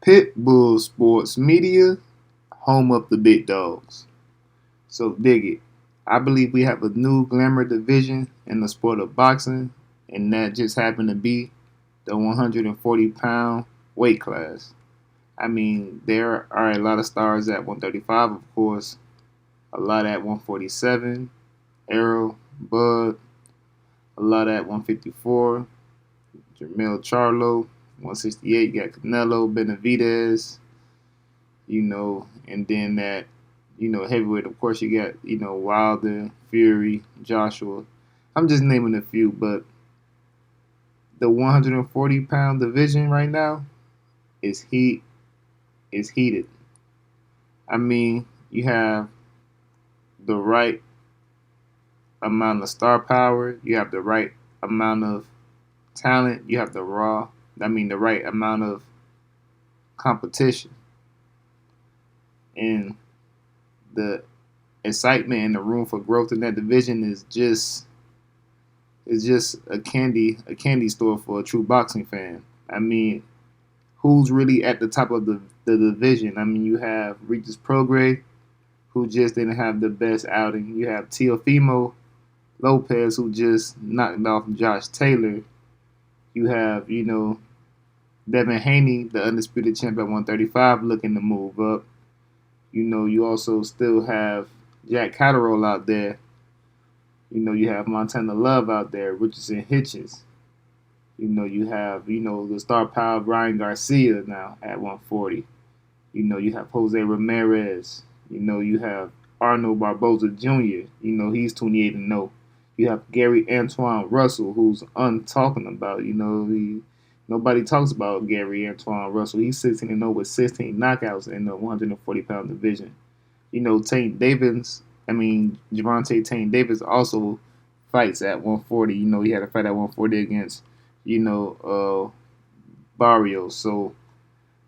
Pitbull Sports Media, home of the big dogs. So dig it. I believe we have a new Glamour division in the sport of boxing, and that just happened to be the 140-pound weight class. I mean, there are a lot of stars at 135, of course, a lot at 147, Arrow, Bud, a lot at 154, Jermel Charlo, 168, you got Canelo, Benavidez, and then heavyweight, of course, you got, Wilder, Fury, Joshua. I'm just naming a few, but the 140-pound division right now is heated. I mean, you have the right amount of star power, you have the right amount of talent, you have the right amount of competition, and the excitement and the room for growth in that division is just a candy store for a true boxing fan. I mean, who's really at the top of the division? I mean, you have Regis Prograis, who just didn't have the best outing. You have Teofimo Lopez, who just knocked off Josh Taylor. You have, Devin Haney, the undisputed champ at 135, looking to move up. You also still have Jack Catterall out there. You have Montana Love out there, Richardson Hitchens. You have, the star power Brian Garcia now at 140. You have Jose Ramirez. You have Arnold Barboza Jr. He's 28 and 0. You have Gary Antoine Russell, who's untalking about. Nobody talks about Gary Antoine Russell. He's 16 and 0 with 16 knockouts in the 140-pound division. Tank Davis. Javante Tank Davis also fights at 140. He had a fight at 140 against, Barrios. So,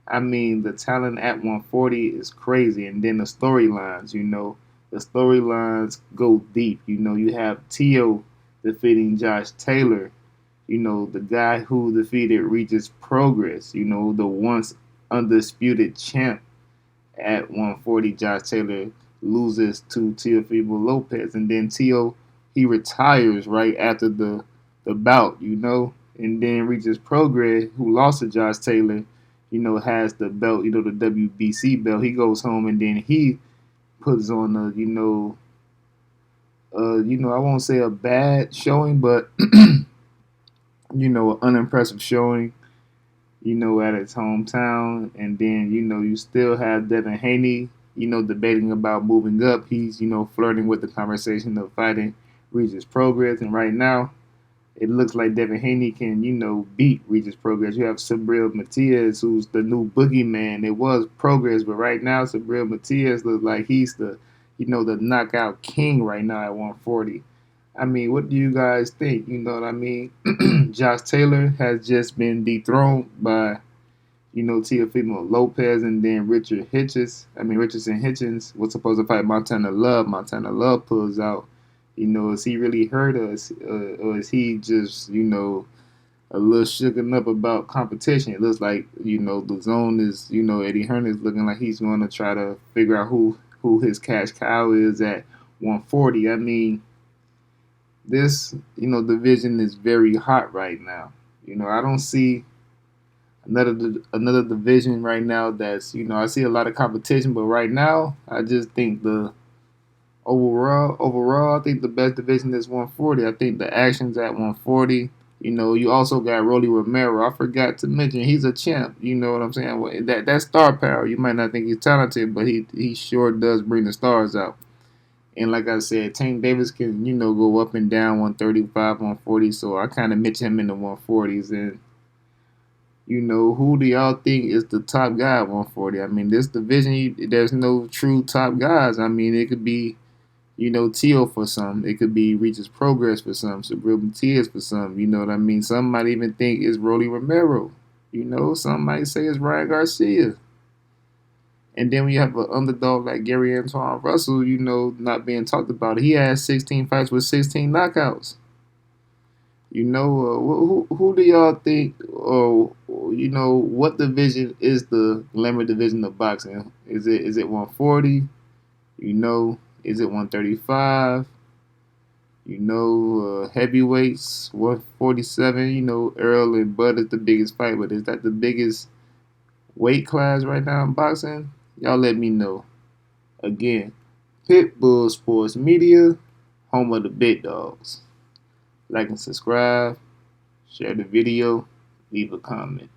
the talent at 140 is crazy. And then the storylines, the storylines go deep. You have Tio defeating Josh Taylor, the guy who defeated Regis Progress, the once undisputed champ at 140. Josh Taylor loses to Teofimo Lopez, and then Tio, he retires right after the bout, and then Regis Progress, who lost to Josh Taylor, has the belt, the WBC belt. He goes home and then he puts on a, I won't say a bad showing, but an unimpressive showing, at his hometown. And then, you still have Devin Haney, debating about moving up. He's, flirting with the conversation of fighting Regis Progress. And right now, it looks like Devin Haney can, beat Regis Progress. You have Subriel Matias, who's the new boogeyman. It was Progress, but right now, Subriel Matias looks like he's the knockout king right now at 140. What do you guys think? You know what I mean? Josh Taylor has just been dethroned by, Teofimo Lopez, and then Richardson Hitchens was supposed to fight Montana Love. Montana Love pulls out. Is he really hurt, or is he just, a little shooken up about competition? It looks like, the zone is, Eddie Hearn is looking like he's going to try to figure out who his cash cow is at 140. This, division is very hot right now. I don't see another division right now that's, I see a lot of competition, but right now, I just think overall, I think the best division is 140. I think the action's at 140. You also got Rolly Romero. I forgot to mention he's a champ. You know what I'm saying? That star power. You might not think he's talented, but he sure does bring the stars out. And like I said, Tank Davis can, go up and down 135, 140. So I kind of mention him in the 140s. And, who do y'all think is the top guy at 140? This division, there's no true top guys. It could be, Tio for some. It could be Regis Progress for some. Subriel Matias for some. You know what I mean? Some might even think it's Rolly Romero. Some might say it's Ryan Garcia. And then when you have an underdog like Gary Antoine Russell, not being talked about, he has 16 fights with 16 knockouts. Who do y'all think, or what division is the Glamour division of boxing? Is it 140? Is it 135? Heavyweights 147. Earl and Bud is the biggest fight, but is that the biggest weight class right now in boxing? Y'all let me know. Again, Pitbull Sports Media, home of the big dogs. Like and subscribe, share the video, leave a comment.